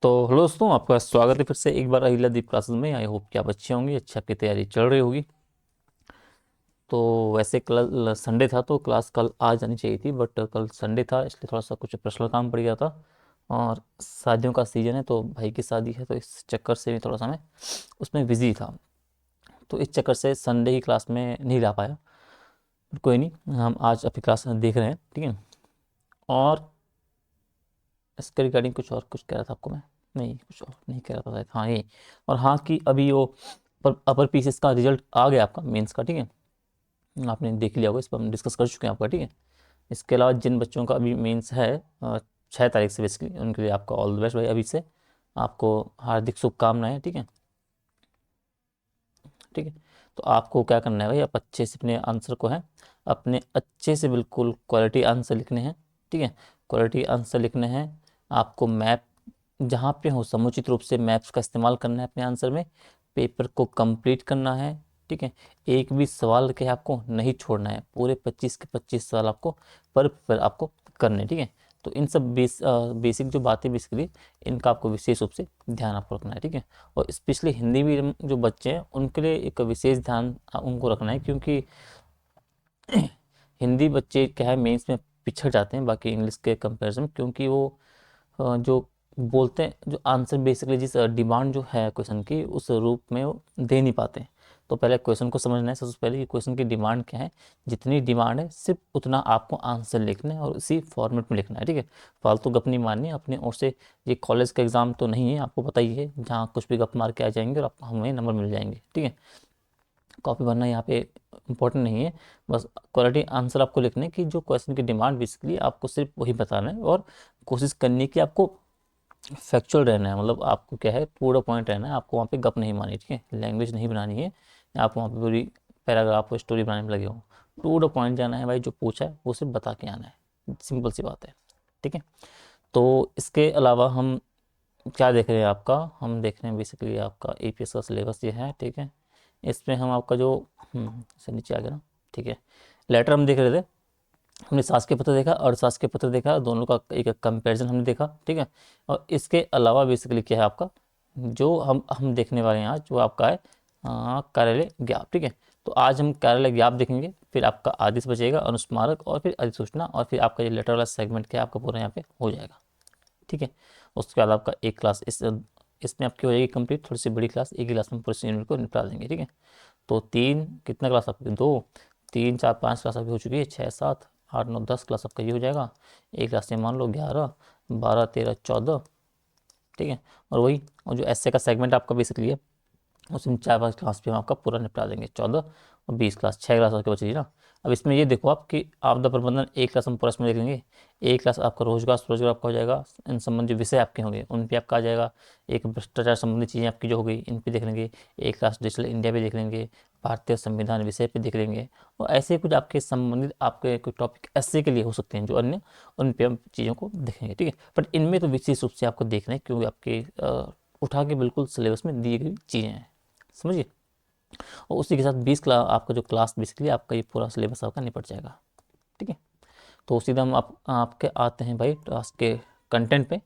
तो हेलो दोस्तों, आपका स्वागत है फिर से एक बार अहिल्यादीप क्लासेस में। आई होप कि आप अच्छे होंगे, अच्छी आपकी तैयारी चल रही होगी। तो वैसे कल संडे था तो क्लास कल आ जानी चाहिए थी, बट कल संडे था इसलिए थोड़ा सा कुछ पर्सनल काम पड़ गया था। और शादियों का सीज़न है तो भाई की शादी है, तो इस चक्कर से भी थोड़ा सा मैं उसमें बिज़ी था। तो इस चक्कर से संडे की क्लास में नहीं ला पाया। पर कोई नहीं, हम आज अपनी क्लास देख रहे हैं, ठीक है। और इसके रिगार्डिंग कुछ और कुछ कह रहा था आपको मैं। नहीं, कुछ और नहीं कह रहा था शायद। हाँ, ये और हाँ कि अभी वो अपर पीसीएस का रिजल्ट आ गया आपका मेंस का, ठीक है। आपने देख लिया होगा, इस पर हम डिस्कस कर चुके हैं आपका, ठीक है। इसके अलावा जिन बच्चों का अभी मेंस है 6 तारीख से, बेसिकली उनके लिए आपका ऑल द बेस्ट भाई। अभी से आपको हार्दिक शुभकामनाएं, ठीक है। ठीक है। तो आपको क्या करना है भाई, आप अच्छे से अपने आंसर को है, अपने अच्छे से बिल्कुल क्वालिटी आंसर लिखने हैं, ठीक है। क्वालिटी आंसर लिखने हैं। आपको मैप जहाँ पे हो समुचित रूप से मैप्स का इस्तेमाल करना है अपने आंसर में। पेपर को कंप्लीट करना है, ठीक है। एक भी सवाल के आपको नहीं छोड़ना है, पूरे 25 के 25 सवाल आपको पर आपको करने हैं, ठीक है। तो इन सब बेसिक जो बातें बेसिकली, इनका आपको विशेष रूप से ध्यान आपको रखना है, ठीक है। और स्पेशली हिंदी मीडियम जो बच्चे हैं उनके लिए एक विशेष ध्यान उनको रखना है, क्योंकि हिंदी बच्चे क्या है मेंस में पिछड़ जाते हैं बाकी इंग्लिश के कंपैरिजन में, क्योंकि वो जो बोलते हैं, जो आंसर बेसिकली जिस डिमांड जो है क्वेश्चन की उस रूप में वो दे नहीं पाते हैं। तो पहले क्वेश्चन को समझना है सबसे पहले कि क्वेश्चन की डिमांड क्या है। जितनी डिमांड है सिर्फ उतना आपको आंसर लिखना है और उसी फॉर्मेट में लिखना है, ठीक है। फालतू गप नहीं मारनी है अपने ओर से। ये कॉलेज का एग्जाम तो नहीं है, आपको पता ही है, जहाँ कुछ भी गप मार के आ जाएंगे और आप हमें नंबर मिल जाएंगे, ठीक है। कॉपी भरना यहाँ पे इम्पोर्टेंट नहीं है। बस क्वालिटी आंसर आपको लिखने की, जो क्वेश्चन की डिमांड बेसिकली आपको सिर्फ वही बताना है, और कोशिश करनी कि आपको फैक्चुअल रहना है। मतलब आपको क्या है, पूरा पॉइंट रहना है, आपको वहाँ पे गप नहीं मारनी, ठीक है। लैंग्वेज नहीं बनानी है, आप वहाँ पे पूरी पैराग्राफ और स्टोरी बनाने में लगे हो। टू द पॉइंट जाना है भाई, जो पूछा है वो सिर्फ बता के आना है, सिंपल सी बात है, ठीक है। तो इसके अलावा हम क्या देख रहे हैं, आपका हम देख रहे हैं बेसिकली आपका एपीएस का सिलेबस ये है, ठीक है। इसमें हम आपका जो से नीचे आ गया ना, ठीक है। लेटर हम देख रहे थे, हमने शासकीय पत्र देखा और शासकीय पत्र देखा, दोनों का एक कंपैरिजन हमने देखा, ठीक है। और इसके अलावा बेसिकली क्या है आपका, जो हम देखने वाले हैं आज, जो आपका है कार्यालय ज्ञाप, ठीक है। तो आज हम कार्यालय ज्ञाप देखेंगे, फिर आपका आदेश बचेगा, अनुस्मारक, और फिर अधिसूचना, और फिर आपका ये लेटर वाला सेगमेंट क्या है आपका पूरा यहाँ पे हो जाएगा, ठीक है। उसके बाद आपका एक क्लास इसमें आपकी हो जाएगी कंप्लीट। थोड़ी सी बड़ी क्लास, एक ही क्लास में पूरे यूनिट को निपटा देंगे, ठीक है। तो तीन कितना क्लास आपकी, दो, तीन, चार, पाँच क्लास आपकी हो चुकी है, 6, 7, 8, 9, 10 क्लास आपका ये हो जाएगा। एक क्लास में मान लो 11, 12, 13, 14, ठीक है। और वही, और जो एसए का सेगमेंट आपका बेसिकली है, उसमें 4-5 क्लास पे हम आपका पूरा निपटा देंगे। 14 और 20 क्लास, 6 क्लास आपके बची ना। अब इसमें ये देखो आप कि आपदा प्रबंधन एक क्लास हम पूरा इसमें देख लेंगे। एक क्लास आपका रोजगार स्वरोजगार आपका हो जाएगा, इन संबंधी विषय आपके होंगे उन पे आपका आ जाएगा। एक भ्रष्टाचार संबंधी चीज़ें आपकी जो हो गई इन पे देख लेंगे। एक क्लास डिजिटल इंडिया पे देख लेंगे। भारतीय संविधान विषय पे देख लेंगे। और ऐसे कुछ आपके संबंधित आपके कोई टॉपिक ऐसे के लिए हो सकते हैं जो अन्य, उन पे हम चीज़ों को देखेंगे, ठीक है। बट इनमें तो विशेष रूप से आपको देखना है, क्योंकि आपके उठा के बिल्कुल सिलेबस में दी गई चीज़ें हैं, समझिए। और उसी के साथ 20 क्लास आपका जो क्लास बेसिकली आपका ये पूरा सिलेबस आपका निपट जाएगा, ठीक है। तो सीधा हम आपके आते हैं भाई क्लास के कंटेंट पे।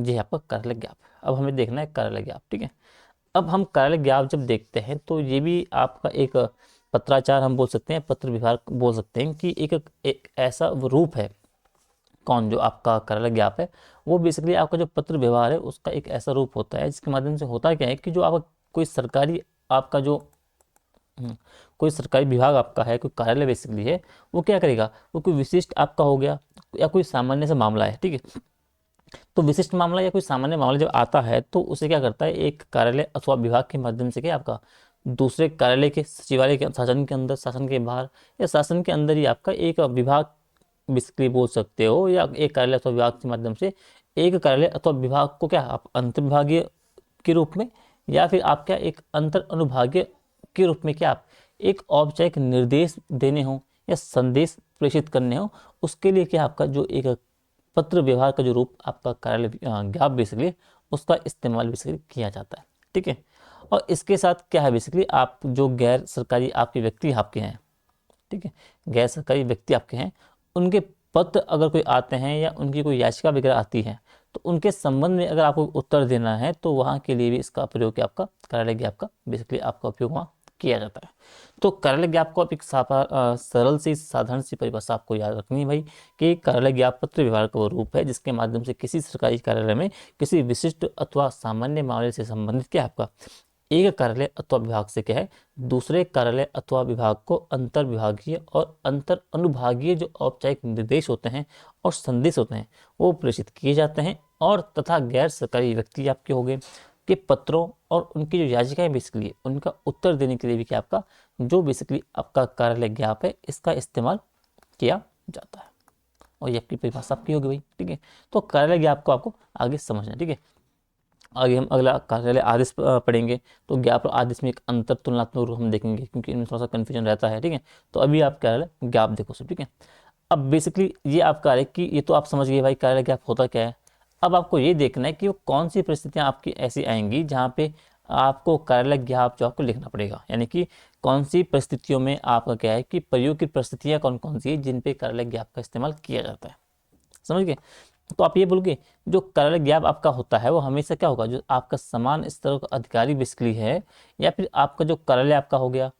ये आपका कार्यालय ज्ञाप, अब हमें देखना है कार्यालय ज्ञाप, ठीक है। अब हम कार्यालय ज्ञाप जब देखते हैं तो ये भी आपका एक पत्राचार हम बोल सकते हैं, पत्र विभाग बोल सकते हैं कि एक ऐसा रूप है। कौन, जो आपका कार्यालय ज्ञाप है, वो बेसिकली आपका जो पत्र व्यवहार है उसका एक ऐसा रूप होता है जिसके माध्यम से होता क्या है कि जो आपका कोई सरकारी आपका जो कोई सरकारी विभाग आपका है, कोई कार्यालय बेसिकली है, वो क्या करेगा, वो कोई विशिष्ट आपका हो गया या कोई सामान्य सा मामला है, ठीक है। तो विशिष्ट मामला या कोई सामान्य मामला जब आता है तो उसे क्या करता है, एक कार्यालय अथवा विभाग के माध्यम से क्या आपका दूसरे कार्यालय के सचिवालय के शासन के अंदर, शासन के बाहर, या शासन के अंदर ही आपका एक विभाग बेसिकली बोल सकते हो, या एक कार्यालय अथवा विभाग के माध्यम से एक कार्यालय अथवा विभाग को क्या आप अंतर विभागीय के रूप में, या फिर आप क्या एक अंतर अनुभागीय के रूप में क्या आप एक औपचारिक निर्देश देने हो या संदेश प्रेषित करने हो, उसके लिए क्या आपका जो एक पत्र व्यवहार का जो रूप आपका कार्यालय ज्ञाप बेसिकली, उसका इस्तेमाल बेसिकली किया जाता है, ठीक है। और इसके साथ क्या है बेसिकली, आप जो गैर सरकारी आपके व्यक्ति आपके हैं, ठीक है, गैर सरकारी व्यक्ति आपके हैं, उनके पत्र अगर कोई आते हैं या उनकी कोई याचिका वगैरह आती है, तो उनके संबंध में अगर आपको उत्तर देना है तो वहाँ के लिए भी इसका प्रयोग आपका कार्यालय ज्ञाप का बेसिकली आपका उपयोग वहाँ किया जाता है। तो कार्यालय ज्ञाप को आप एक सरल सी साधारण सी परिभाषा आपको याद रखनी है भाई, कि कार्यालय ज्ञाप पत्र व्यवहार का वो रूप है जिसके माध्यम से किसी सरकारी कार्यालय में किसी विशिष्ट अथवा सामान्य मामले से संबंधित क्या आपका एक कार्यालय अथवा विभाग से क्या है दूसरे कार्यालय अथवा विभाग को अंतर विभागीय और अंतर अनुभागीय जो औपचारिक निर्देश होते हैं और संदेश होते हैं वो प्रेषित किए जाते हैं, और तथा गैर सरकारी व्यक्ति आपके हो गए के पत्रों और उनकी जो याचिकाएं बेसिकली उनका उत्तर देने के लिए भी क्या आपका जो बेसिकली आपका कार्यालय ज्ञाप है इसका इस्तेमाल किया जाता है। और ये आपकी परिभाषा आपकी होगी भाई, ठीक है। तो कार्यालय ज्ञाप को आपको आगे समझना है, ठीक है। आगे हम अगला कार्यालय आदेश पढ़ेंगे, तो ज्ञाप और आदेश में एक अंतर तुलनात्मक रूप हम देखेंगे क्योंकि इनमें थोड़ा सा कन्फ्यूजन रहता है, ठीक है। तो अभी आप कार्यालय ज्ञाप देखो सब, ठीक है। अब बेसिकली ये आप कार्य की ये तो आप समझ गए भाई कार्यालय ज्ञाप होता क्या है। अब आपको ये देखना है कि वो कौन सी परिस्थितियां आपकी ऐसी आएंगी जहाँ पे आपको कार्यालय ज्ञाप जो आपको लिखना पड़ेगा, यानी कि कौन सी परिस्थितियों में आपका क्या है कि प्रयोग की परिस्थितियां कौन कौन सी है जिन पे कार्यालय ज्ञाप का इस्तेमाल किया जाता है, समझ गए। तो आप ये बोलोगे जो कार्यालय ज्ञाप आपका होता है वो हमेशा क्या होगा, जो आपका समान स्तर का अधिकारी बेसिकली है, या फिर आपका जो कार्यालय आपका हो गया,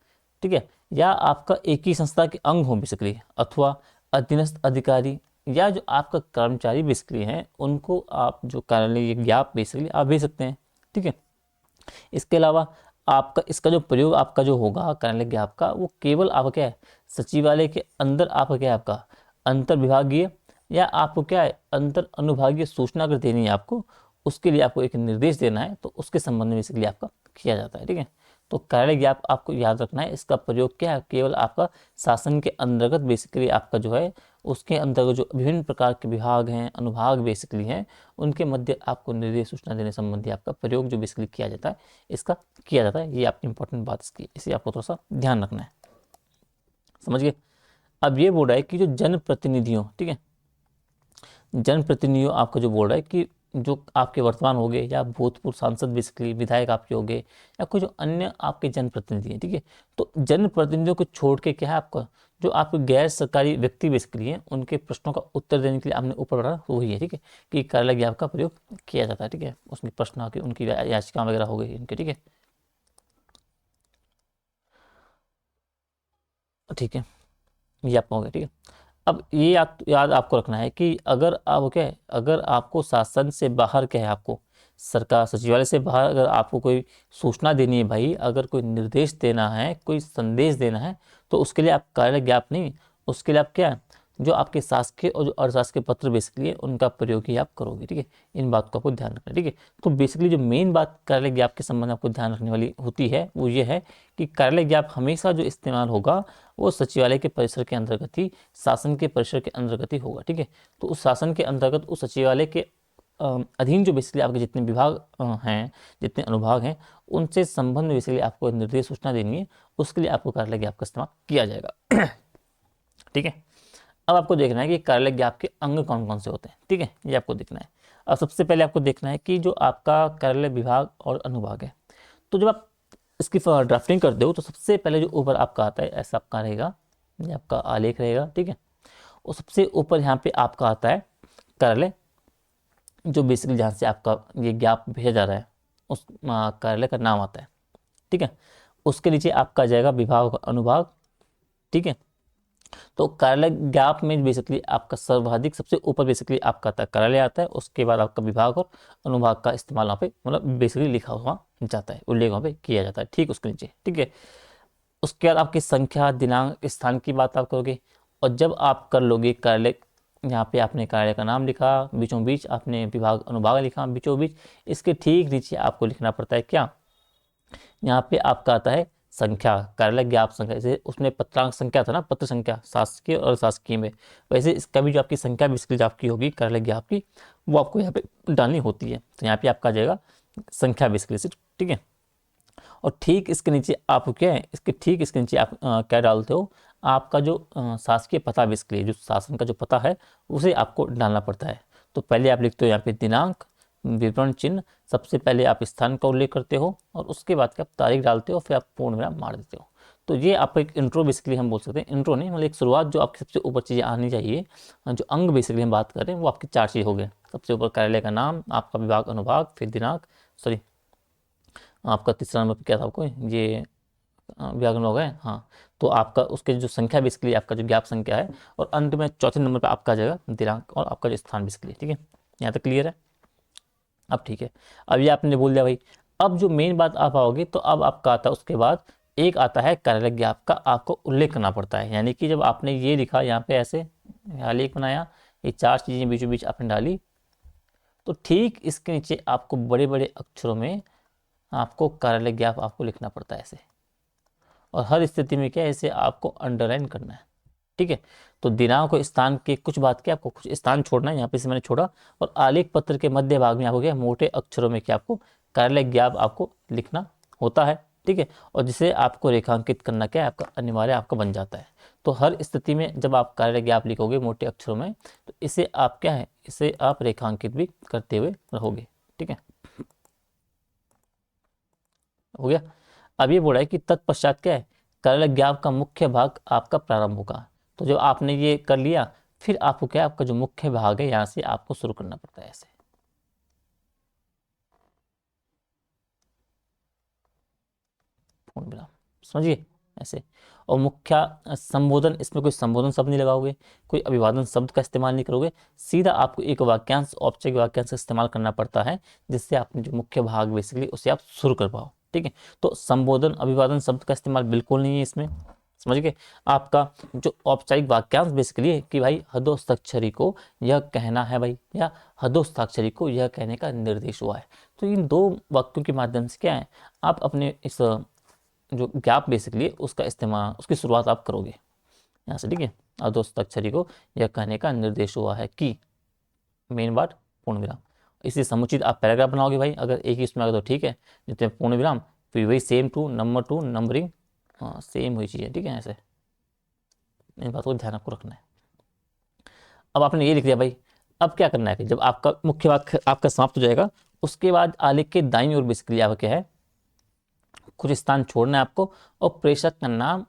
ठीक है, या आपका एक ही संस्था के अंग हो बेसिकली, अथवा अधीनस्थ अधिकारी या जो आपका कर्मचारी बेसिकली हैं उनको आप जो कार्यालय ज्ञाप बेसिकली आप भेज सकते हैं, ठीक है। इसके अलावा आपका इसका जो प्रयोग आपका जो होगा कार्यालय ज्ञाप का वो केवल आपका क्या है सचिवालय के अंदर आपका क्या है आपका अंतर विभागीय या आपको क्या है अंतर अनुभागीय सूचना अगर देनी है आपको, उसके लिए आपको एक निर्देश देना है तो उसके संबंध में इसके लिए आपका किया जाता है, ठीक है। तो कार्यालय ज्ञाप आपको याद रखना है, इसका प्रयोग क्या है केवल आपका शासन के अंतर्गत बेसिकली आपका जो है उसके अंतर्गत जो विभिन्न प्रकार के विभाग हैं अनुभाग बेसिकली हैं उनके मध्य आपको निर्देश सूचना देने संबंधी आपका प्रयोग जो बेसिकली किया जाता है इसका किया जाता है। ये आपकी इंपॉर्टेंट बात इसकी, इसे आपको थोड़ा सा ध्यान रखना है, समझ गए। अब ये बोल रहा है कि जो जनप्रतिनिधियों, ठीक है, जनप्रतिनिधियों आपका जो बोल रहा है कि जो आपके वर्तमान हो गए या भूतपूर्व सांसद बेसिकली विधायक आपके हो गए या कोई जो अन्य आपके जनप्रतिनिधि हैं, ठीक है। तो जनप्रतिनिधियों को छोड़ के क्या है आपका जो आपके गैर सरकारी व्यक्ति बेसिकली हैं उनके प्रश्नों का उत्तर देने के लिए आपने ऊपर पढ़ा वही है, ठीक है, कि कार्यालय ज्ञाप का प्रयोग किया जाता है, ठीक है। उसके प्रश्न की उनकी याचिका वगैरह हो गई इनके, ठीक है, ठीक है, ये आपका हो गया, ठीक है। अब ये याद आपको रखना है कि अगर आप क्या है अगर आपको शासन से बाहर क्या है आपको सरकार सचिवालय से बाहर अगर आपको कोई सूचना देनी है भाई, अगर कोई निर्देश देना है कोई संदेश देना है तो उसके लिए आप कार्यालय ज्ञाप नहीं, उसके लिए आप क्या है जो आपके शासकीय और जो अशासकीय पत्र बेसिकली है उनका प्रयोग ही आप करोगे, ठीक है। इन बात को आपको ध्यान रखना है, ठीक है। तो बेसिकली जो मेन बात कार्यालय ज्ञाप के संबंध में आपको ध्यान रखने वाली होती है वो ये है कि कार्यालय ज्ञाप हमेशा जो इस्तेमाल होगा वो सचिवालय के परिसर के अंतर्गत ही शासन के परिसर के अंतर्गत ही होगा, ठीक है। तो उस शासन के अंतर्गत उस सचिवालय के अधीन जो बेसिकली आपके जितने विभाग हैं जितने अनुभाग हैं उनसे संबंध में बेसिकली आपको निर्देश सूचना देनी है, उसके लिए आपको कार्यालय ज्ञाप का इस्तेमाल किया जाएगा ठीक है। अब आपको देखना है कि कार्यालय ज्ञाप के अंग कौन कौन से होते हैं, ठीक है, ये आपको देखना है। अब सबसे पहले आपको देखना है कि जो आपका कार्यालय विभाग और अनुभाग है, तो जब आप इसकी ड्राफ्टिंग करते हो तो सबसे पहले जो ऊपर आपका आता है ऐसा आपका रहेगा, ये आपका आलेख रहेगा, ठीक है। और सबसे ऊपर यहाँ पे आपका आता है कार्यालय, जो बेसिकली जहाँ से आपका ये ज्ञाप भेजा जा रहा है उस कार्यालय का नाम आता है, ठीक है। उसके नीचे आपका आ जाएगा विभाग अनुभाग, ठीक है। तो कार्यालय ज्ञाप में बेसिकली आपका सर्वाधिक सबसे ऊपर बेसिकली आपका आता है कार्यालय आता है, उसके बाद आपका विभाग और अनुभाग का इस्तेमाल वहाँ पे मतलब बेसिकली लिखा हुआ जाता है, उल्लेख वहाँ पे किया जाता है, ठीक उसके नीचे, ठीक है। उसके बाद आपकी संख्या दिनांक स्थान की बात आप करोगे, और जब आप कर लोगे कार्यालय यहाँ पे आपने कार्यालय का नाम लिखा, बीचों बीच आपने विभाग अनुभाग लिखा बीचों बीच, इसके ठीक नीचे आपको लिखना पड़ता है क्या, यहाँ पे आपका आता है संख्या, कार्यालय ज्ञाप संख्या। जैसे उसमें पत्रांक संख्या था ना, पत्र संख्या शासकीय और शासकीय में, वैसे इसका भी जो आपकी संख्या बेसिकली जो आपकी होगी कार्यालय ज्ञाप की वो आपको यहाँ पे डालनी होती है। तो यहाँ पे आपका आ जाएगा संख्या बेसिकली सिर्फ, ठीक है। और ठीक इसके नीचे आप क्या है इसके ठीक इसके नीचे आप क्या डालते हो, आपका जो शासकीय पता बेसिकली जो शासन का जो पता है उसे आपको डालना पड़ता है। तो पहले आप लिखते हो यहाँ पे दिनांक विवरण चिन्ह, सबसे पहले आप स्थान का उल्लेख करते हो और उसके बाद आप तारीख डालते हो, फिर आप पूर्ण विराम मार देते हो। तो ये आपका एक इंट्रो बेसिकली हम बोल सकते हैं, इंट्रो नहीं मतलब एक शुरुआत, जो आपकी सबसे ऊपर चीज़ें आनी चाहिए। जो अंग बेसिकली हम बात कर रहे हैं वो आपकी 4 चीज़ हो गए। सबसे ऊपर कार्यालय का नाम, आपका विभाग अनुभाग, फिर दिनांक, सॉरी आपका तीसरा नंबर पे क्या था आपको ये व्याकरण हो गए, हाँ। तो आपका उसके जो संख्या बेसिकली आपका जो ज्ञाप संख्या है, और अंत में चौथे नंबर पे आपका आ जाएगा दिनांक और आपका जो स्थान बेसिकली, ठीक है। यहाँ तक क्लियर है? अब ठीक है, अब ये आपने बोल दिया भाई। अब जो मेन बात आप आओगे तो अब आपका आता है उसके बाद एक आता है कार्यालय ज्ञाप का आपको उल्लेख करना पड़ता है। यानी कि जब आपने ये लिखा यहाँ पे ऐसे आलेख बनाया, ये 4 चीज़ें बीचों बीच आपने डाली, तो ठीक इसके नीचे आपको बड़े बड़े अक्षरों में आपको कार्यालय ज्ञाप आपको लिखना पड़ता है ऐसे। और हर स्थिति में क्या है, इसे आपको अंडरलाइन करना है, ठीक है। तो दिनांक और स्थान के कुछ बात क्या, आपको कुछ स्थान छोड़ना है, यहाँ पे से मैंने छोड़ा। और आलेख पत्र के मध्य भाग में आपको क्या मोटे अक्षरों में क्या आपको कार्यालय ज्ञाप आपको लिखना होता है, ठीक है। और जिसे आपको रेखांकित करना क्या है आपका अनिवार्य आपका बन जाता है। तो हर स्थिति में जब आप कार्यालय ज्ञाप लिखोगे मोटे अक्षरों में, तो इसे आप क्या है, इसे आप रेखांकित भी करते हुए रहोगे, ठीक है। हो गया। अब ये बोला है कि तत्पश्चात क्या है, कार्यालय ज्ञाप का मुख्य भाग आपका प्रारंभ होगा। तो जब आपने ये कर लिया, फिर आपको क्या, आपका जो मुख्य भाग है यहाँ से आपको शुरू करना पड़ता है ऐसे। पूर्ण विराम, समझिए ऐसे। और मुख्य संबोधन, इसमें कोई संबोधन शब्द नहीं लगाओगे, कोई अभिवादन शब्द का इस्तेमाल नहीं करोगे, सीधा आपको एक वाक्यांश, औपचारिक वाक्यांश का इस्तेमाल करना पड़ता है, जिससे आपने जो मुख्य भाग बेसिकली उसे आप शुरू कर पाओ, ठीक है। तो संबोधन अभिवादन शब्द का इस्तेमाल बिल्कुल नहीं है इसमें, समझ गए। आपका जो औपचारिक वाक्यांश बेसिकली है कि भाई हदोस्ताक्षरी को यह कहना है भाई, या हदोस्ताक्षरी को यह कहने का निर्देश हुआ है। तो इन 2 वाक्यों के माध्यम से क्या है, आप अपने इस जो गैप बेसिकली उसका इस्तेमाल, उसकी शुरुआत आप करोगे यहाँ से, ठीक है। अधोस्ताक्षरी को यह कहने का निर्देश हुआ है कि, मेन बात पूर्ण विराम। इसी समुचित आप पैराग्राफ बनाओगे भाई, अगर एक ही इसमें आ गया तो ठीक है, जितने पूर्ण विराम, फिर वही सेम टू नंबर 2 नंबरिंग, हाँ सेम हुई चीज़ है, ठीक है। ऐसे इन बात को ध्यान आपको रखना है। अब आपने ये लिख दिया भाई, अब क्या करना है, फिर जब आपका मुख्य वाक्य आपका समाप्त हो जाएगा, उसके बाद आलेख के दाईं ओर बेसिकली आपका क्या है, कुछ स्थान छोड़ना है आपको, और प्रेषक का नाम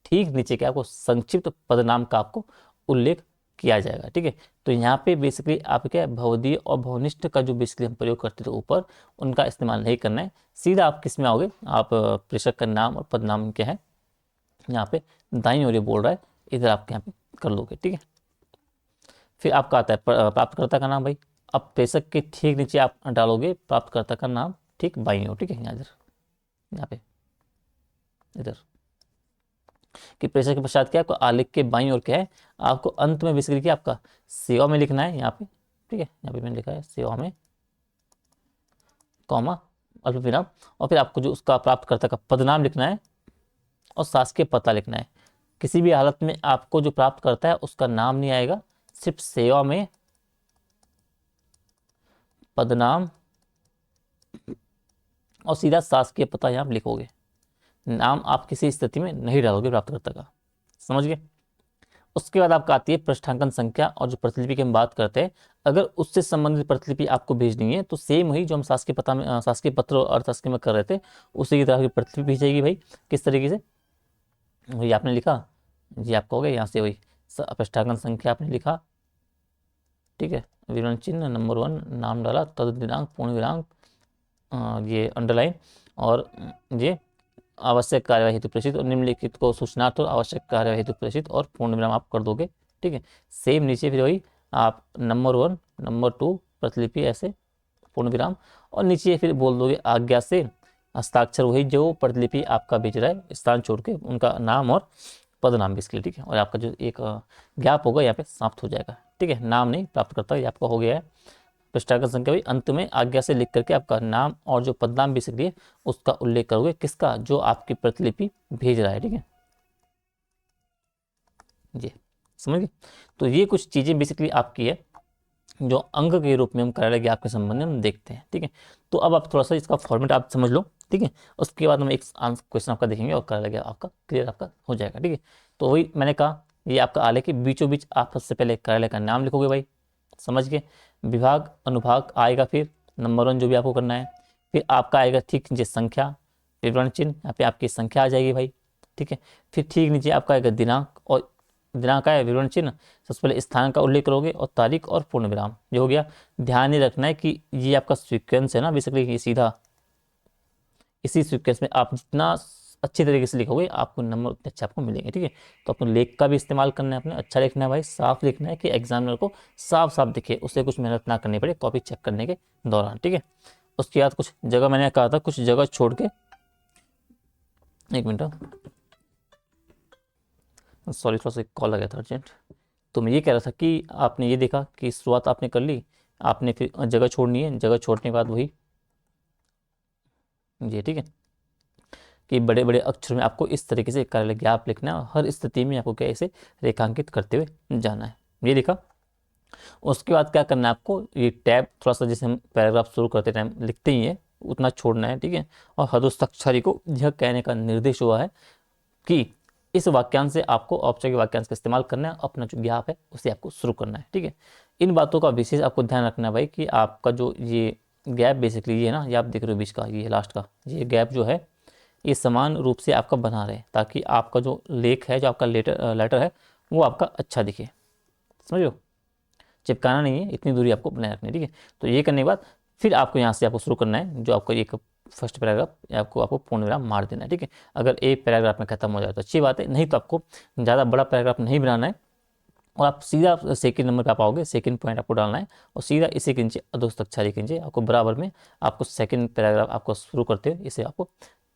ठीक नीचे क्या आपको संक्षिप्त पदनाम का आपको उल्लेख किया जाएगा, ठीक है। तो यहाँ पे बेसिकली आप क्या भवदीय और भवनिष्ठ का जो बेसिकली हम प्रयोग करते थे ऊपर, उनका इस्तेमाल नहीं करना है। सीधा आप किस में आओगे, आप प्रेषक का नाम और पदनाम क्या है यहाँ पे दाईं ओर ये बोल रहा है, इधर आप यहाँ पे कर लोगे, ठीक है। फिर आपका आता है प्राप्तकर्ता का नाम भाई। अब प्रेषक के ठीक नीचे आप डालोगे प्राप्तकर्ता का नाम, ठीक बाईं ओर, ठीक है। यहाँ पे इधर कि प्रेशर के पश्चात क्या आपको आलेख के बाईं ओर क्या है, आपको अंत में बेसिकली क्या आपका सेवा में लिखना है यहाँ पे, ठीक है। यहाँ पे मैंने लिखा है सेवा में, कॉमा अल्पविराम, और फिर आपको जो उसका प्राप्तकर्ता का पदनाम लिखना है और शासकीय पता लिखना है। किसी भी हालत में आपको जो प्राप्त करता है उसका नाम नहीं आएगा, सिर्फ सेवा में पदनाम और सीधा शासकीय पता यहाँ लिखोगे। नाम आप किसी स्थिति में नहीं डालोगे प्राप्तकर्ता का, समझ गए। उसके बाद आपका आती है पृष्ठांकन संख्या, और जो प्रतिलिपि की हम बात करते हैं, अगर उससे संबंधित प्रतिलिपि आपको भेजनी है तो सेम वही जो हम शासकीय पता में शासकीय पत्र और शासकीय में कर रहे थे, उसी की तरह की प्रतिलिपि भेजेगी भाई। किस तरीके से, वही आपने लिखा जी, आपका हो गया यहाँ से वही पृष्ठांकन संख्या आपने लिखा, ठीक है। विवरण चिन्ह नंबर 1 नाम डाला, तद दिनांक पूर्ण विराम, ये अंडरलाइन, और ये आवश्यक कार्यवाही हेतु प्रेषित, और निम्नलिखित को सूचनार्थ और आवश्यक कार्यवाही हेतु प्रेषित, और पूर्ण विराम आप कर दोगे, ठीक है। सेम नीचे फिर वही आप नंबर 1 नंबर 2 प्रतिलिपि ऐसे पूर्ण विराम, और नीचे फिर बोल दोगे आज्ञा से हस्ताक्षर, वही जो प्रतिलिपि आपका भेज रहा है स्थान छोड़ के उनका नाम और पदनाम भी इसके लिए, ठीक है। और आपका जो एक गैप होगा यहाँ पे समाप्त हो जाएगा, ठीक है। नाम नहीं प्राप्त करता, ये आपका हो गया है। पृष्ठांकन संख्या भाई अंत में आज्ञा से लिख करके आपका नाम और जो पदनाम बेसिकली है उसका उल्लेख करोगे, किसका, जो आपकी प्रतिलिपि भेज रहा है, ठीक है जी, समझ गए। तो ये कुछ चीज़ें बेसिकली आपकी है जो अंग के रूप में हम कार्यालय ज्ञाप के संबंध में हम देखते हैं, ठीक है। तो अब आप थोड़ा सा इसका फॉर्मेट आप समझ लो, ठीक है। उसके बाद हम एक क्वेश्चन आपका देखेंगे और कार्यालय ज्ञाप आपका क्लियर आपका हो जाएगा, ठीक है। तो वही मैंने कहा, ये आपका आलेख के बीचों बीच आप सबसे पहले कार्यालय का नाम लिखोगे भाई, समझ गए। विभाग अनुभाग आएगा, फिर नंबर 1 जो भी आपको करना है, फिर आपका आएगा ठीक नीचे संख्या, विवरण चिन्ह, यहाँ पे आपकी संख्या आ जाएगी भाई, ठीक है। फिर ठीक नीचे आपका आएगा दिनांक, और दिनांक आया विवरण चिन्ह, सबसे पहले स्थान का उल्लेख करोगे और तारीख और पूर्ण विराम, जो हो गया। ध्यान ये रखना है कि ये आपका सीक्वेंस है ना, बेसिकली ये सीधा इसी सीक्वेंस में आप जितना अच्छे तरीके से लिखोगे आपको नंबर उतने अच्छे आपको मिलेंगे, ठीक है। तो अपने लेख का भी इस्तेमाल करना है, अपने अच्छा लिखना है भाई, साफ लिखना है कि एग्जामिनर को साफ साफ दिखे, उसे कुछ मेहनत ना करनी पड़े कॉपी चेक करने के दौरान, ठीक है। उसके बाद कुछ जगह मैंने कहा था, कुछ जगह छोड़ के, एक मिनट, सॉरी थोड़ा सा कॉल आ गया था अर्जेंट। तो मैं ये कह रहा था कि आपने ये देखा कि शुरुआत आपने कर ली, आपने फिर जगह छोड़नी है, जगह छोड़ने के बाद वही ये, ठीक है, कि बड़े बड़े अक्षर में आपको इस तरीके से कार्यालय ज्ञाप लिखना है, और हर स्थिति में आपको क्या इसे रेखांकित करते हुए जाना है, ये लिखा। उसके बाद क्या करना है आपको, ये टैब थोड़ा सा जैसे हम पैराग्राफ शुरू करते टाइम लिखते ही है उतना छोड़ना है, ठीक है। और हतोस्ताक्षरी को यह कहने का निर्देश हुआ है कि इस वाक्यांश से आपको औपचारिक वाक्यांश का इस्तेमाल करना है, अपना जो ज्ञाप है उसे आपको शुरू करना है, ठीक है। इन बातों का विशेष आपको ध्यान रखना है भाई कि आपका जो ये गैप बेसिकली ये है ना, ये आप देख रहे हो बीच का, ये लास्ट का ये गैप जो है, ये समान रूप से आपका बना रहे, ताकि आपका जो लेख है, जो आपका लेटर है, वो आपका अच्छा दिखे, समझ लो। चिपकाना नहीं है, इतनी दूरी आपको बनाए रखनी है, ठीक है। तो ये करने के बाद फिर आपको यहाँ से आपको शुरू करना है, जो आपका एक फर्स्ट पैराग्राफ आपको पूर्ण विराम मार देना है, ठीक है। अगर एक पैराग्राफ में खत्म हो जाए तो अच्छी बात है, नहीं तो आपको ज़्यादा बड़ा पैराग्राफ नहीं बनाना है, और आप सीधा सेकंड नंबर पे आप आओगे, सेकंड पॉइंट आपको डालना है, और सीधा इसी के नीचे अधोस्तक्षारी के नीचे आपको बराबर में आपको सेकंड पैराग्राफ आपको शुरू करते हुए इसे आपको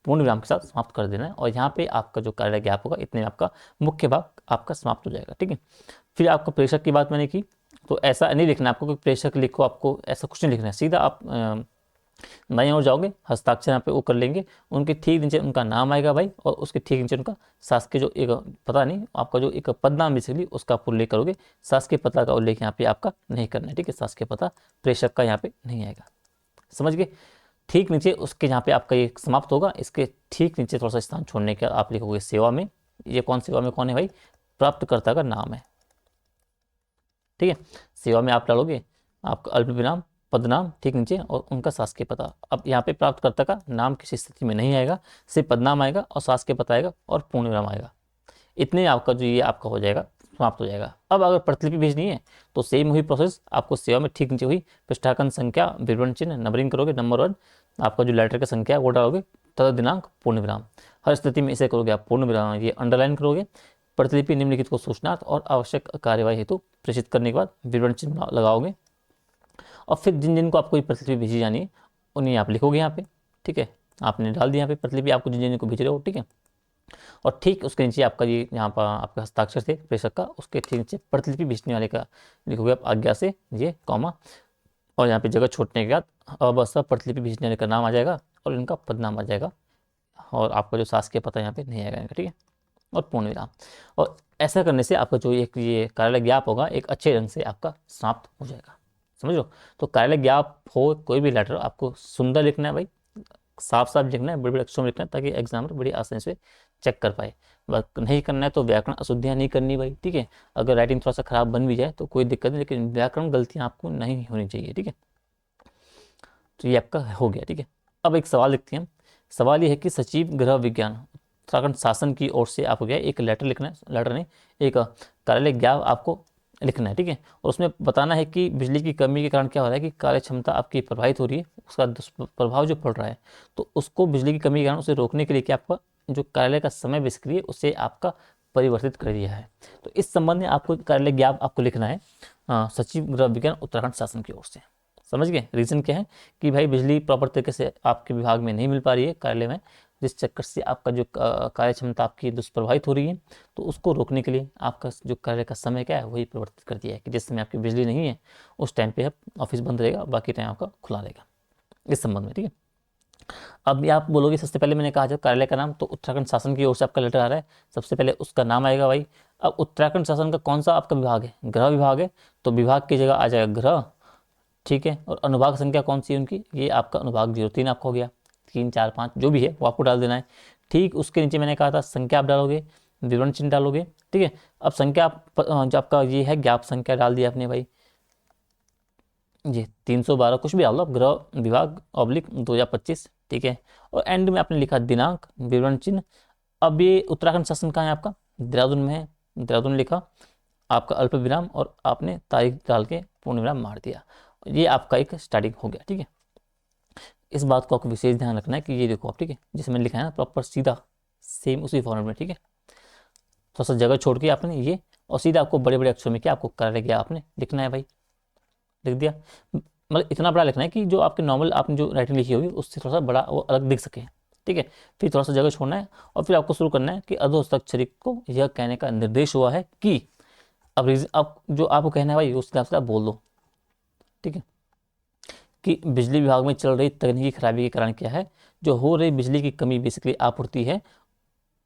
पूर्ण विराम के साथ समाप्त कर देना है, और यहाँ पे आपका जो कार्य गैप होगा इतने में आपका मुख्य भाग आपका समाप्त हो जाएगा, ठीक है। फिर आपका प्रेषक की बात मैंने की, तो ऐसा नहीं लिखना आपको कि प्रेषक लिखो, आपको ऐसा कुछ नहीं लिखना है, सीधा आप दाईं ओर जाओगे, हस्ताक्षर यहाँ पे वो कर लेंगे, उनके ठीक नीचे उनका नाम आएगा भाई, और उसके ठीक नीचे उनका शासकीय जो एक पता नहीं आपका जो एक पदनाम बेसिकली उसका आप उल्लेख करोगे, शासकीय पता का उल्लेख यहाँ पे आपका नहीं करना है, ठीक है। शासकीय पता प्रेषक का यहाँ पे नहीं आएगा, समझ गए। ठीक नीचे उसके यहाँ पे आपका ये समाप्त होगा, इसके ठीक नीचे थोड़ा सा स्थान छोड़ने के आप लिखोगे सेवा में, ये कौन सेवा में कौन है भाई, प्राप्तकर्ता का नाम है, ठीक है। सेवा में आप डालोगे आपका अल्प विराम पदनाम ठीक नीचे और उनका शासकीय पता। अब यहाँ पे प्राप्तकर्ता का नाम किसी स्थिति में नहीं आएगा, सिर्फ पदनाम आएगा और शासकीय पता आएगा और पूर्ण विराम आएगा, इतने आपका जो ये आपका हो जाएगा, समाप्त हो जाएगा। अब अगर प्रतिलिपि भेजनी है तो सेम वही प्रोसेस, आपको सेवा में ठीक नीचे हुई पृष्ठांकन संख्या विवरण चिन्ह नंबरिंग करोगे, नंबर 1 आपका जो लेटर का संख्या है वो डालोगे, तथा दिनांक पूर्ण विराम, हर स्थिति में इसे करोगे आप पूर्ण विराम, ये अंडरलाइन करोगे। प्रतिलिपि निम्नलिखित को सूचनार्थ और आवश्यक कार्यवाही हेतु प्रेषित करने के बाद विवरण चिन्ह लगाओगे, और फिर जिन जिन को आपको ये प्रतिलिपि भेजी जानी है उन्हें आप लिखोगे यहाँ पे, ठीक है। आपने डाल दिया यहाँ पे प्रतिलिपि आपको जिन जिन को भेज रहे हो, ठीक है। और ठीक उसके नीचे आपका ये यहाँ पर आपका हस्ताक्षर थे प्रेषक का, उसके ठीक नीचे प्रतिलिपि भेजने वाले का लिखोगे आप आज्ञा से ये कॉमा, और यहाँ पे जगह छोड़ने के बाद अब सब प्रतिलिपि भेजने वाले का नाम आ जाएगा और इनका पदनाम आ जाएगा, और आपका जो शासकीय पता यहाँ पे नहीं आएगा इनका, ठीक है, और पूर्ण विराम। और ऐसा करने से आपका जो एक ये कार्यालय ज्ञाप होगा एक अच्छे ढंग से आपका समाप्त हो जाएगा, समझ लो। तो कार्यालय ज्ञाप हो कोई भी लेटर आपको सुंदर लिखना है भाई, साफ साफ लिखना है, बड़े बड़े अक्षरों में लिखना है, ताकि एग्जामिनर बड़ी आसानी से चेक कर पाए। बस नहीं करना है तो व्याकरण अशुद्धियाँ नहीं करनी भाई, ठीक है। अगर राइटिंग थोड़ा सा खराब बन भी जाए तो कोई दिक्कत नहीं, लेकिन व्याकरण गलतियाँ आपको नहीं होनी चाहिए, ठीक है। तो ये आपका हो गया, ठीक है। अब एक सवाल लिखते हैं हम, सवाल ये है कि सचिव गृह विज्ञान उत्तराखंड शासन की ओर से आपको क्या एक लेटर लिखना है, लेटर नहीं एक कार्यालय ज्ञाप आपको लिखना है, ठीक है। और उसमें बताना है कि बिजली की कमी के कारण क्या हो रहा है कि कार्य क्षमता आपकी प्रभावित हो रही है, उसका दुष्प्रभाव जो पड़ रहा है, तो उसको बिजली की कमी के कारण उसे रोकने के लिए क्या आपका जो कार्यालय का समय बेसिकली है उसे आपका परिवर्तित कर दिया है। तो इस संबंध में आपको कार्यालय ज्ञाप आपको लिखना है सचिव गृह विज्ञान उत्तराखंड शासन की ओर से, समझ गए। रीज़न क्या है कि भाई बिजली प्रॉपर तरीके से आपके विभाग में नहीं मिल पा रही है कार्यालय में, जिस चक्कर से आपका जो कार्य क्षमता आपकी दुष्प्रभावित हो रही है, तो उसको रोकने के लिए आपका जो कार्य का समय क्या है वही परिवर्तित कर दिया है कि जिस समय आपकी बिजली नहीं है उस टाइम पे ऑफिस बंद रहेगा, बाकी टाइम आपका खुला रहेगा, इस संबंध में, ठीक है। अब ये आप बोलोगे सबसे पहले मैंने कहा जब कार्यालय का नाम तो उत्तराखंड शासन की ओर से आपका लेटर आ रहा है, सबसे पहले उसका नाम आएगा भाई। अब उत्तराखंड शासन का कौन सा आपका विभाग है, गृह विभाग है, तो विभाग की जगह आ जाएगा गृह, ठीक है। और अनुभाग संख्या कौन सी है उनकी, ये आपका अनुभाग 03 आपका हो गया, 3 4 5 जो भी है वो आपको डाल देना है। ठीक उसके नीचे मैंने कहा था संख्या आप डालोगे, विवरण चिन्ह डालोगे, ठीक है। अब संख्या जो आपका ये है ज्ञाप संख्या डाल दिया आपने भाई, ये 312 कुछ भी डाल लो आप, गृह विभाग ऑब्लिक 2025, ठीक है। और एंड में आपने लिखा दिनांक विवरण चिन्ह अब ये उत्तराखंड शासन कहाँ है आपका, देहरादून में है, देहरादून लिखा, आपका अल्प विराम और आपने तारीख डाल के पूर्ण विराम मार दिया, ये आपका एक स्टार्टिंग हो गया। ठीक है, इस बात को आपको विशेष ध्यान रखना है कि ये देखो आप, ठीक है, जिसमें मैंने लिखा है ना प्रॉपर सीधा सेम उसी फॉर्मेट में। ठीक है, थोड़ा सा जगह छोड़ के आपने ये, और सीधा आपको बड़े बड़े अक्षरों में क्या आपको कार्यालय गया आपने लिखना है भाई, लिख दिया। मतलब इतना बड़ा लिखना है कि जो आपके नॉर्मल आपने जो राइटिंग लिखी होगी उससे थोड़ा सा बड़ा वो अलग दिख सके। ठीक है, फिर थोड़ा सा जगह छोड़ना है और फिर आपको शुरू करना है कि अधोहस्ताक्षरी को यह कहने का निर्देश हुआ है कि, अब रीजन अब जो आपको कहना है भाई उसके हिसाब से आप बोल दो। ठीक है, कि बिजली विभाग में चल रही तकनीकी खराबी के कारण क्या है, जो हो रही बिजली की कमी बेसिकली आपूर्ति है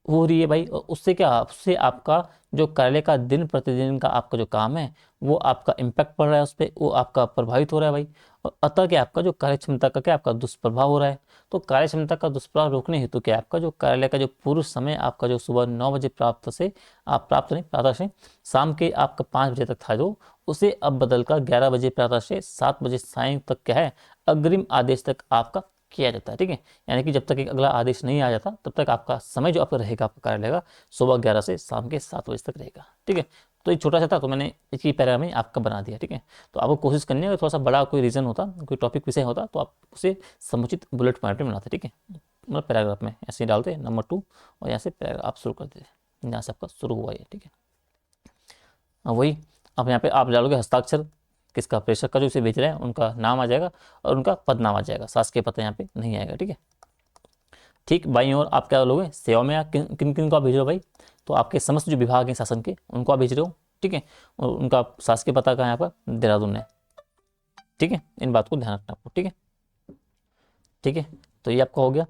हो रही है भाई, और उससे क्या, उससे आपका जो कार्यालय का दिन प्रतिदिन का आपका जो काम है वो आपका इम्पैक्ट पड़ रहा है उस पर, वो आपका प्रभावित हो रहा है भाई, और अतः क्या आपका जो कार्य क्षमता का क्या आपका दुष्प्रभाव हो रहा है। तो कार्य क्षमता का दुष्प्रभाव रोकने हेतु क्या आपका जो कार्यालय का जो पूर्व समय आपका जो सुबह 9 बजे प्राप्त से आप प्राप्त नहीं प्रातः से शाम के आपका 5 बजे तक था जो, उसे अब बदलकर 11 बजे प्रातः से 7 बजे सायं तक क्या है अग्रिम आदेश तक आपका किया जाता है। ठीक है, यानी कि जब तक एक अगला आदेश नहीं आ जाता तब तक आपका समय जो आपका रहेगा आपका कार्यालय का सुबह 11 से शाम के 7 बजे तक रहेगा। ठीक है, तो ये छोटा सा था तो मैंने एक ही पैराग्राफ में आपका बना दिया। ठीक है, तो आपको कोशिश करनी है अगर थोड़ा सा बड़ा कोई रीजन होता, कोई टॉपिक विषय होता तो आप उसे समुचित बुलेट पॉइंट में बनाते। ठीक है, मतलब पैराग्राफ में ऐसे ही डालते नंबर 2 और यहाँ से पैराग्राफ आप शुरू कर देते, यहाँ से आपका शुरू हुआ ये। ठीक है, वही अब यहाँ पे आप डालोगे हस्ताक्षर किसका, प्रेषक का जो इसे भेज रहे हैं उनका नाम आ जाएगा और उनका पद नाम आ जाएगा, शासकीय पता यहाँ पे नहीं आएगा। ठीक है, ठीक बाई और आप क्या लोगे सेवा में, आप किन किन किन को आप भेज रहे हो भाई, तो आपके समस्त जो विभाग हैं शासन के उनको आप भेज रहे हो। ठीक है, और उनका शासकीय पता कहाँ है आपका, देहरादून है। ठीक है, इन बात को ध्यान रखना आपको। ठीक है, ठीक है, तो ये आपका हो गया।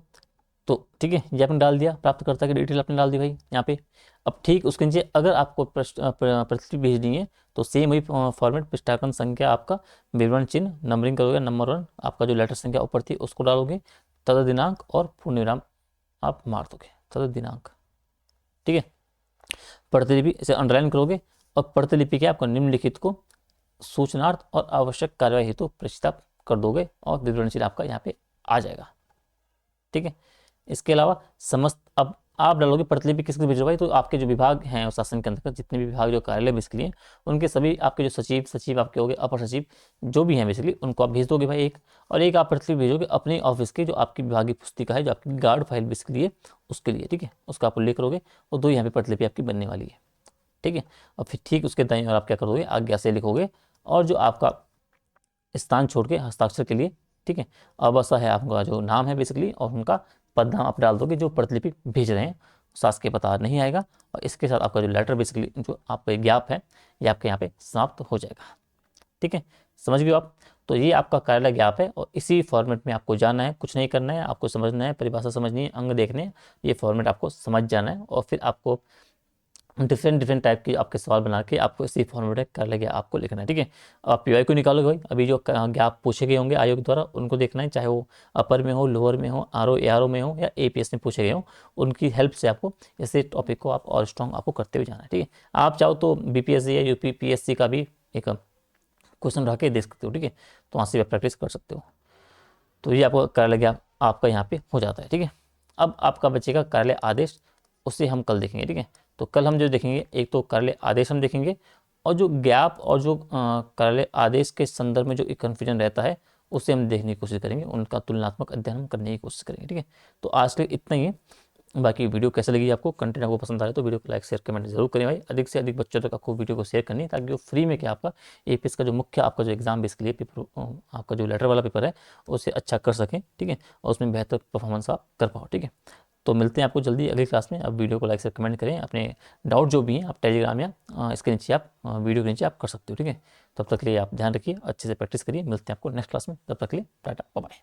तो ठीक है, ये आपने डाल दिया, प्राप्तकर्ता की डिटेल आपने डाल दी भाई यहाँ पे। अब ठीक उसके नीचे अगर आपको प्रतिलिपि भेजनी है तो सेम वही फॉर्मेट, पृष्ठांकन संख्या आपका विवरण चिन्ह नंबरिंग करोगे, नंबर 1 आपका जो लेटर संख्या ऊपर थी उसको डालोगे, तद दिनांक और पूर्ण विराम आप मार दोगे, तद दिनांक। ठीक है, प्रतिलिपि इसे अंडरलाइन करोगे और प्रतिलिपि के आपको निम्नलिखित को सूचनार्थ और आवश्यक कार्यवाही हेतु प्रेषित आप कर दोगे और विवरण चिन्ह आपका यहाँ पे आ जाएगा। ठीक है, इसके अलावा समस्त अब आप डालोगे प्रतिलिपि किसके भेजो भाई, तो आपके जो विभाग हैं उस शासन के अंतर्गत जितने भी विभाग जो कार्यालय बेसिकली हैं उनके सभी आपके जो सचिव सचिव आपके हो गए, अपर सचिव जो भी हैं बेसिकली उनको आप भेज दोगे भाई एक, और एक आप प्रतिलिपि भेजोगे अपने ऑफिस की जो आपकी विभागीय पुस्तिका है जो आपकी गार्ड फाइल बेसिकली है उसके लिए। ठीक है, उसका आप उल्लेख करोगे और दो यहाँ पे प्रतिलिपि आपकी बनने वाली है। ठीक है, और फिर ठीक उसके दाईं और आप क्या करोगे आज्ञा से लिखोगे, और जो आपका स्थान छोड़ के हस्ताक्षर के लिए, ठीक है, अब ऐसा है आपका जो नाम है बेसिकली और उनका पद नाम आप डाल दोगे जो प्रतिलिपि भेज रहे हैं, शासकीय पता नहीं आएगा, और इसके साथ आपका जो लेटर बेसिकली जो आपका ज्ञाप है ये आपके यहाँ पे समाप्त हो जाएगा। ठीक है, समझ गए आप, तो ये आपका कार्यालय ज्ञाप है और इसी फॉर्मेट में आपको जाना है, कुछ नहीं करना है, आपको समझना है, परिभाषा समझनी है, अंग देखने हैं, ये फॉर्मेट आपको समझ जाना है और फिर आपको डिफरेंट डिफरेंट टाइप के आपके सवाल बना के आपको इसी फॉर्मेट कर लगे आपको लिखना है। ठीक है, आप पीवाई को निकालोगे भाई, अभी जो गैप पूछे गए होंगे आयोग द्वारा उनको देखना है, चाहे वो अपर में हो, लोअर में हो, आर ओ ARO में हो या APS में पूछे गए हो, उनकी हेल्प से आपको ऐसे टॉपिक को आप और स्ट्रॉन्ग आपको करते हुए जाना है। ठीक है, आप चाहो तो BPSC या UPPSC का भी एक क्वेश्चन रह के दे सकते हो। ठीक है, तो वहाँ से भी प्रैक्टिस कर सकते हो। तो ये आपको कार्यालय ज्ञाप आपका यहाँ पे हो जाता है। ठीक है, अब आपका बचेगा कार्यालय आदेश, उसे हम कल देखेंगे। ठीक है, तो कल हम जो देखेंगे एक तो कार्यालय आदेश हम देखेंगे, और जो गैप और जो कार्यालय आदेश के संदर्भ में जो एक कन्फ्यूजन रहता है उसे हम देखने की कोशिश करेंगे, उनका तुलनात्मक अध्ययन हम करने की कोशिश करेंगे। ठीक है, तो आज के लिए इतना ही है। बाकी वीडियो कैसे लगी आपको, कंटेंट आपको पसंद आए तो वीडियो को लाइक शेयर कमेंट जरूर करें भाई, अधिक से अधिक बच्चों तक आपको वीडियो को शेयर करनी है ताकि वो फ्री में क्या आपका APS का जो मुख्य आपका जो एग्जाम बेसिकली पेपर आपका जो लेटर वाला पेपर है उसे अच्छा कर सकें। ठीक है, और उसमें बेहतर परफॉर्मेंस आप कर पाओ। ठीक है, तो मिलते हैं आपको जल्दी अगली क्लास में। अब वीडियो को लाइक शेयर कमेंट करें, अपने डाउट जो भी हैं आप टेलीग्राम या इसके नीचे आप वीडियो के नीचे आप कर सकते हो। ठीक है, तब तक के लिए आप ध्यान रखिए, अच्छे से प्रैक्टिस करिए, मिलते हैं आपको नेक्स्ट क्लास में, तब तक के लिए टाटा बाय बाय।